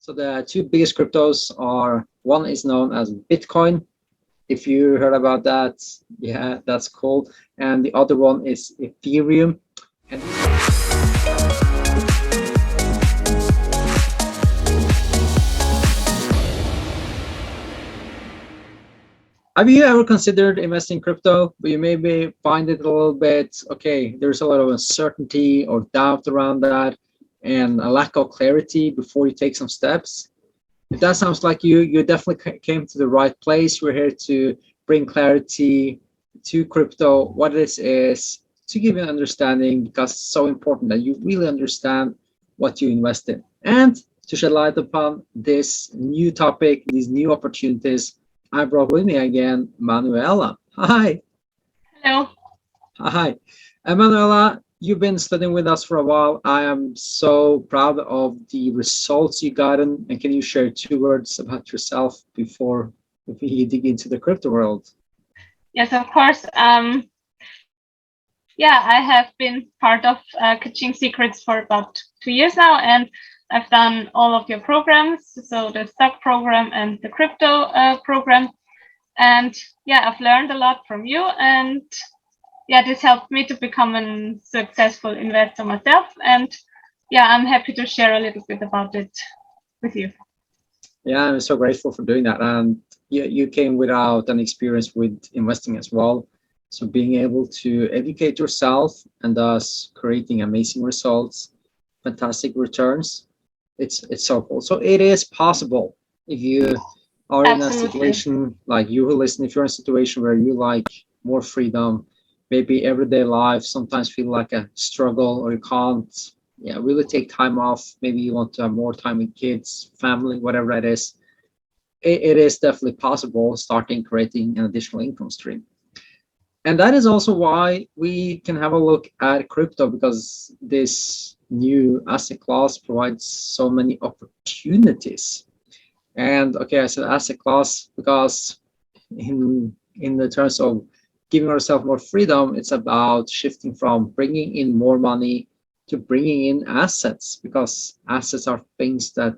So the two biggest cryptos are, one is known as Bitcoin. If you heard about that, yeah, that's cool. And the other one is Ethereum. And have you ever considered investing in crypto, but you maybe find it a little bit, okay, there's a lot of uncertainty or doubt around that and a lack of clarity before you take some steps? If that sounds like you definitely came to the right place. We're here to bring clarity to crypto, what this is, to give you an understanding, because it's so important that you really understand what you invest in. And to shed light upon this new topic, these new opportunities, I brought with me again Manuela. Hi. Hello. Hi. Manuela, you've been studying with us for a while. I am so proud of the results you gotten. And can you share two words about yourself before we dig into the crypto world? Yes, of course. Yeah, I have been part of Catching Secrets for about 2 years now, and I've done all of your programs, so the stock program and the crypto program. And yeah, I've learned a lot from you, and yeah, this helped me to become a successful investor myself. And yeah, I'm happy to share a little bit about it with you. Yeah, I'm so grateful for doing that. And you came without an experience with investing as well. So being able to educate yourself and thus creating amazing results, fantastic returns, it's so cool. So it is possible if you are in a Absolutely. situation like you will listen, if you're in a situation where you like more freedom, maybe everyday life sometimes feel like a struggle or you can't really take time off. Maybe you want to have more time with kids, family, whatever it is. It is definitely possible starting creating an additional income stream. And that is also why we can have a look at crypto, because this new asset class provides so many opportunities. And okay, I said asset class because in the terms of giving ourselves more freedom, it's about shifting from bringing in more money to bringing in assets, because assets are things that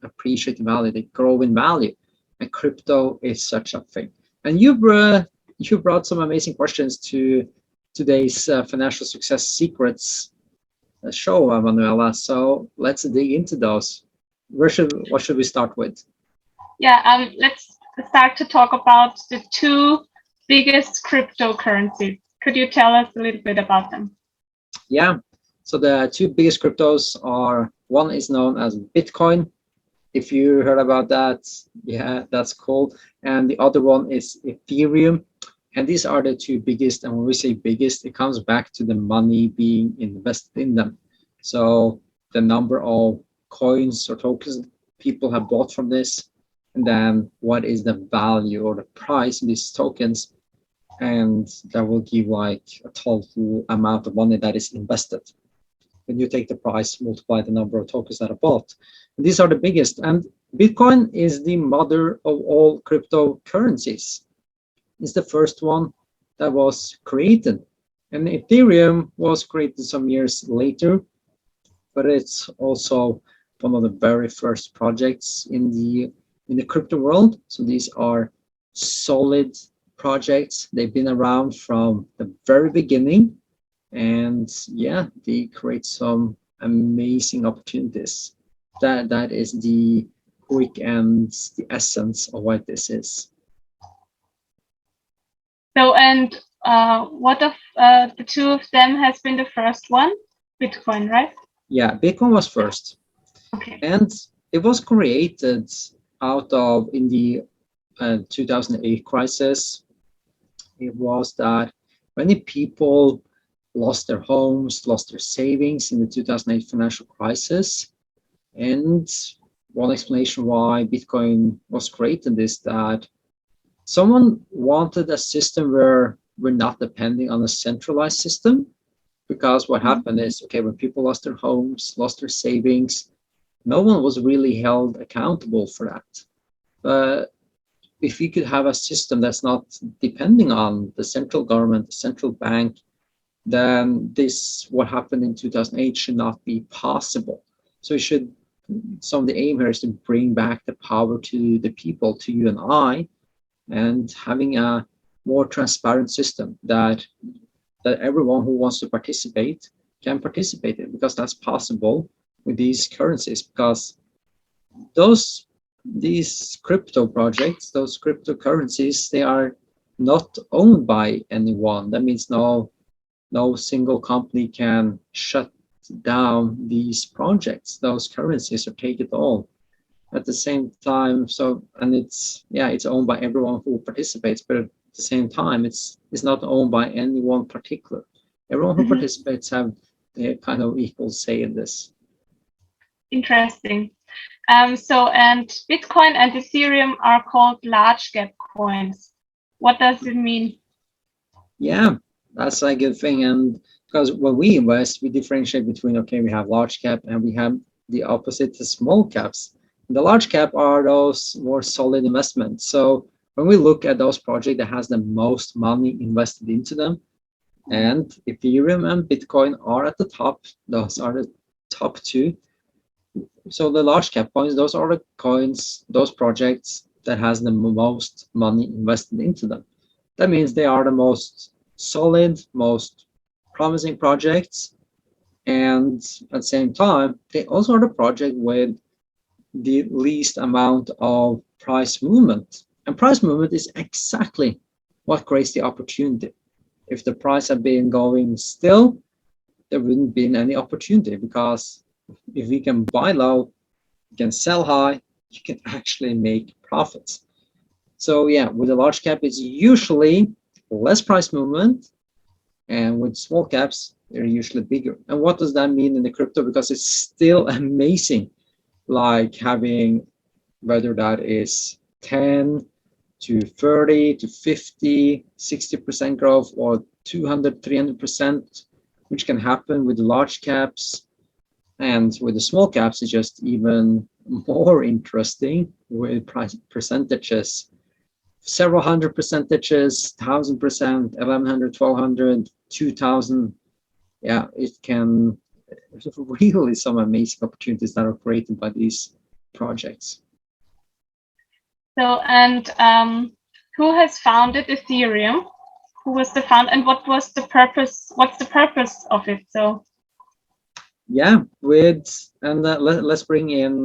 appreciate in value, they grow in value, and crypto is such a thing. And you brought some amazing questions to today's financial success secrets show, Manuela. So let's dig into those. What should we start with? Yeah, let's start to talk about the two biggest cryptocurrencies. Could you tell us a little bit about them? Yeah. So the two biggest cryptos are, one is known as Bitcoin. If you heard about that, yeah, that's cool. And the other one is Ethereum. And these are the two biggest. And when we say biggest, it comes back to the money being invested in them. So the number of coins or tokens people have bought from this, and then what is the value or the price of these tokens. And that will give like a total amount of money that is invested. When you take the price, multiply the number of tokens that are bought. And these are the biggest. And Bitcoin is the mother of all cryptocurrencies. It's the first one that was created. And Ethereum was created some years later, but it's also one of the very first projects in the crypto world. So these are solid projects. They've been around from the very beginning. And yeah, they create some amazing opportunities. That is the quick and the essence of what this is. So, and what of the two of them has been the first one? Bitcoin, right? Yeah, Bitcoin was first. Okay. And it was created out of, in the 2008 crisis. It was that many people lost their homes, lost their savings in the 2008 financial crisis. And one explanation why Bitcoin was created is that someone wanted a system where we're not depending on a centralized system. Because what happened is, okay, when people lost their homes, lost their savings, no one was really held accountable for that. But if we could have a system that's not depending on the central government, the central bank, then this, what happened in 2008, should not be possible. So we should So the aim here is to bring back the power to the people, to you and I, and having a more transparent system that everyone who wants to participate can participate in, because that's possible with these currencies. Because these crypto projects, those cryptocurrencies, they are not owned by anyone. That means no single company can shut down these projects, those currencies, or take it all at the same time. So, and it's owned by everyone who participates, but at the same time, it's not owned by anyone particular. Everyone who participates have a kind of equal say in this. Interesting. And Bitcoin and Ethereum are called large cap coins. What does it mean? Yeah, that's a good thing. And because when we invest, we differentiate between, okay, we have large cap and we have the opposite, the small caps. And the large cap are those more solid investments. So when we look at those projects that has the most money invested into them, and Ethereum and Bitcoin are at the top, those are the top two. So the large cap coins, those are the coins, those projects that has the most money invested into them. That means they are the most solid, most promising projects. And at the same time, they also are the project with the least amount of price movement. And price movement is exactly what creates the opportunity. If the price had been going still, there wouldn't be any opportunity, because if we can buy low, you can sell high, you can actually make profits. So yeah, with a large cap, it's usually less price movement, and with small caps, they're usually bigger. And what does that mean in the crypto? Because it's still amazing, like having, whether that is 10 to 30 to 50, 60% growth, or 200, 300%, which can happen with large caps. And with the small caps, it's just even more interesting with price percentages. Several hundred percentages, 1,000%, 1,100, 1,200, 2,000. Yeah, it can really some amazing opportunities that are created by these projects. So, and who has founded Ethereum? Who was the founder, and what was the purpose? What's the purpose of it? So, yeah, let's bring in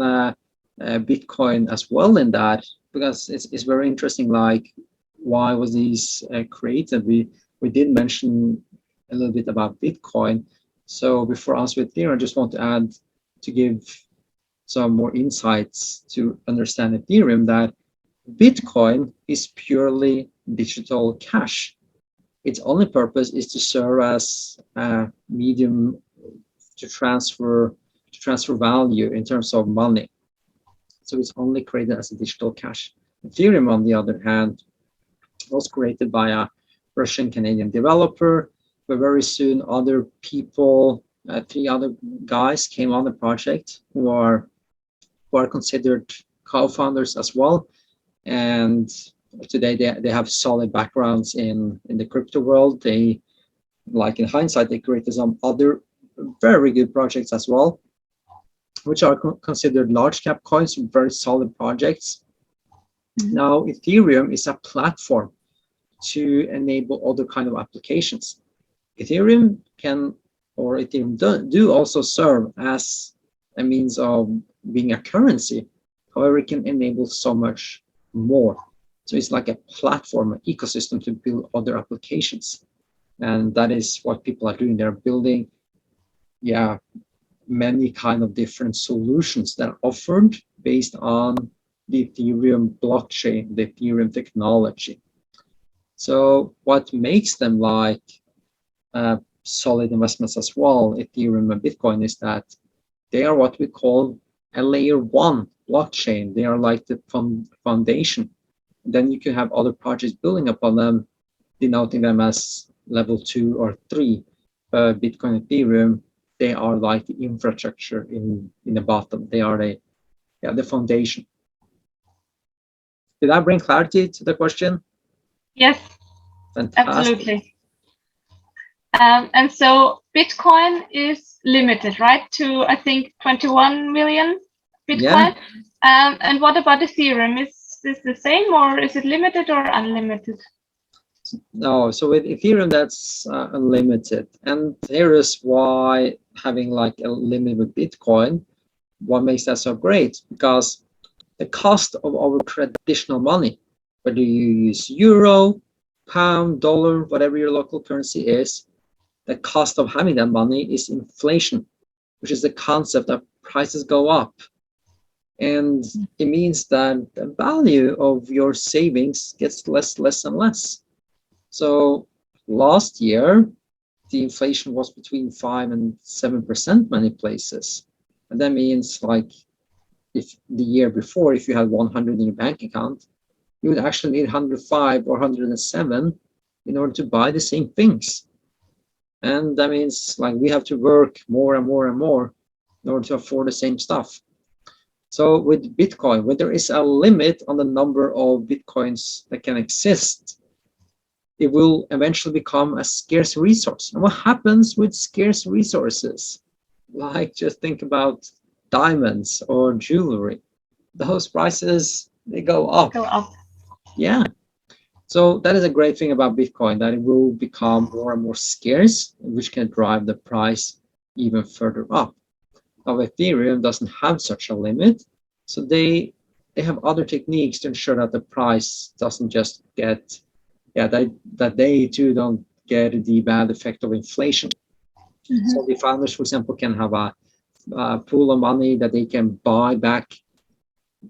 Bitcoin as well in that, because it's very interesting. Like, why was these created? We did mention a little bit about Bitcoin. So before us with Ethereum, I just want to add, to give some more insights to understand Ethereum, that Bitcoin is purely digital cash. Its only purpose is to serve as a medium to transfer value in terms of money. So it's only created as a digital cash. Ethereum, on the other hand, was created by a Russian Canadian developer, but very soon other people, 3 other guys came on the project who are considered co-founders as well. And today they have solid backgrounds in the crypto world. They, like in hindsight, they created some other very good projects as well, which are considered large cap coins, very solid projects. Now, Ethereum is a platform to enable other kind of applications. Ethereum do also serve as a means of being a currency. However, it can enable so much more. So it's like a platform, an ecosystem to build other applications. And that is what people are doing. They're building, many kind of different solutions that are offered based on the Ethereum blockchain, the Ethereum technology. So what makes them like solid investments as well, Ethereum and Bitcoin, is that they are what we call a layer 1 blockchain. They are like the foundation. Then you can have other projects building upon them, denoting them as level 2 or 3. Bitcoin and Ethereum, they are like the infrastructure in the bottom. They are the foundation. Did that bring clarity to the question? Yes, fantastic. Absolutely. And so Bitcoin is limited, right, to I think 21 million Bitcoin. And what about Ethereum? Is this the same, or is it limited or unlimited? No, so with Ethereum, that's unlimited. And here is why having like a limit with Bitcoin, what makes that so great? Because the cost of our traditional money, whether you use euro, pound, dollar, whatever your local currency is, the cost of having that money is inflation, which is the concept that prices go up. And it means that the value of your savings gets less and less. So last year, the inflation was between 5 and 7% many places. And that means like if the year before, if you had 100 in your bank account, you would actually need 105 or 107 in order to buy the same things. And that means like we have to work more and more and more in order to afford the same stuff. So with Bitcoin, when there is a limit on the number of Bitcoins that can exist, it will eventually become a scarce resource. And what happens with scarce resources? Like just think about diamonds or jewelry. Those prices, they go up. Go up. Yeah. So that is a great thing about Bitcoin, that it will become more and more scarce, which can drive the price even further up. Now, Ethereum doesn't have such a limit, so they have other techniques to ensure that the price doesn't just get, that they too don't get the bad effect of inflation. Mm-hmm. So the founders, for example, can have a pool of money that they can buy back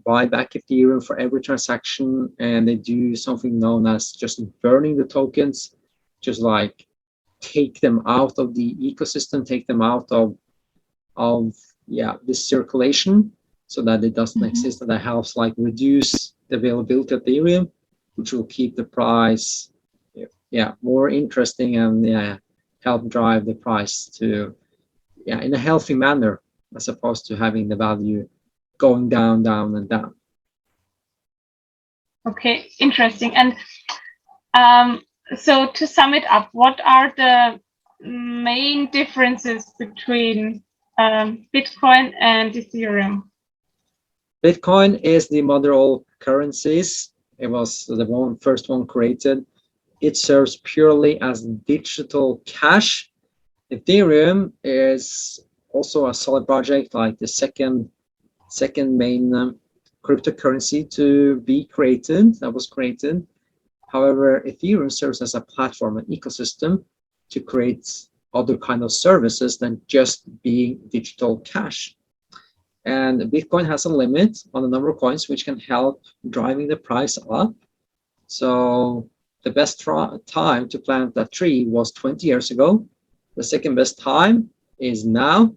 Ethereum for every transaction, and they do something known as just burning the tokens, just like take them out of the ecosystem, take them out of this circulation, so that it doesn't exist, and that helps like reduce the availability of Ethereum, which will keep the price more interesting and help drive the price to in a healthy manner, as opposed to having the value going down, down, and down. Okay, interesting. And so to sum it up, what are the main differences between Bitcoin and Ethereum? Bitcoin is the mother of all currencies. It was the first one created. It serves purely as digital cash. Ethereum is also a solid project, like the second main cryptocurrency to be created, that was created. However, Ethereum serves as a platform, an ecosystem to create other kind of services than just being digital cash. And Bitcoin has a limit on the number of coins, which can help driving the price up. So the best time to plant that tree was 20 years ago. The second best time is now.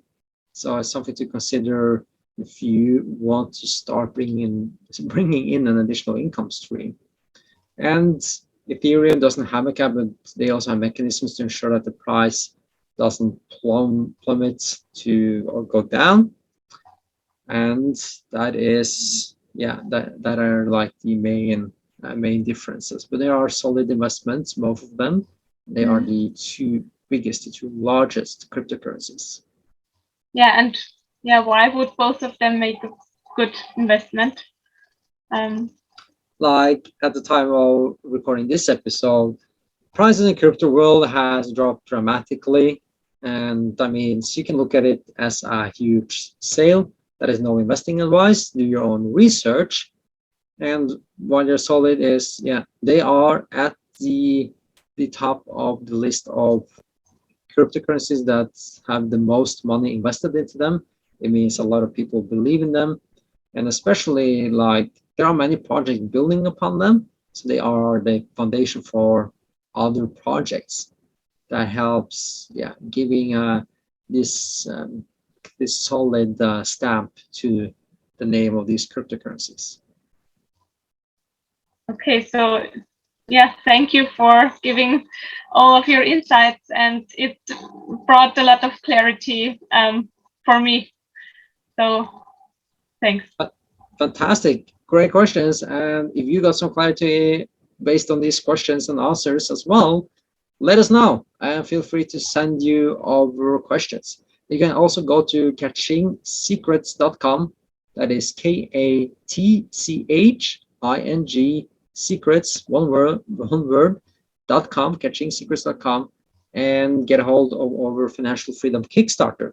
So it's something to consider if you want to start bringing in an additional income stream. And Ethereum doesn't have a cap, but they also have mechanisms to ensure that the price doesn't plummet to or go down. And that is that are like the main differences. But there are solid investments, both of them. They are the two largest cryptocurrencies. Yeah, and why would both of them make a good investment? Like at the time of recording this episode, prices in crypto world has dropped dramatically, and that means you can look at it as a huge sale. That is no investing advice. Do your own research, and what they're solid is they are at the top of the list of cryptocurrencies that have the most money invested into them. It means a lot of people believe in them, and especially like there are many projects building upon them, so they are the foundation for other projects. That helps giving this solid stamp to the name of these cryptocurrencies. Okay, so thank you for giving all of your insights, and it brought a lot of clarity for me. So thanks. Fantastic, great questions. And if you got some clarity based on these questions and answers as well, let us know, and feel free to send you over questions. You can also go to catchingsecrets.com. That is KATCHING secrets, one word, .com, catchingsecrets.com, and get a hold of our Financial Freedom Kickstarter.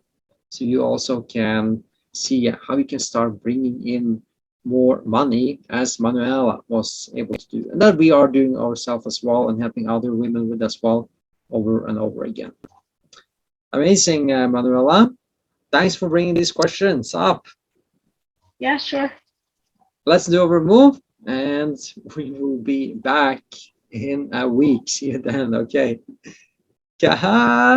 So you also can see how you can start bringing in more money, as Manuela was able to do, and that we are doing ourselves as well, and helping other women with as well, over and over again. Amazing, Manuela. Thanks for bringing these questions up. Yeah, sure. Let's do our move, and we will be back in a week. See you then. Okay. Ka-ching!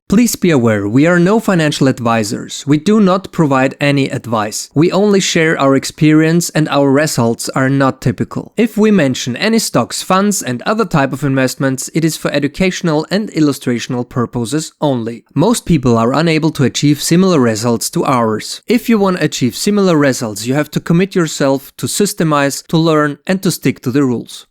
Please be aware, we are no financial advisors. We do not provide any advice. We only share our experience and our results are not typical. If we mention any stocks, funds and other type of investments, it is for educational and illustrational purposes only. Most people are unable to achieve similar results to ours. If you want to achieve similar results, you have to commit yourself to systemize, to learn and to stick to the rules.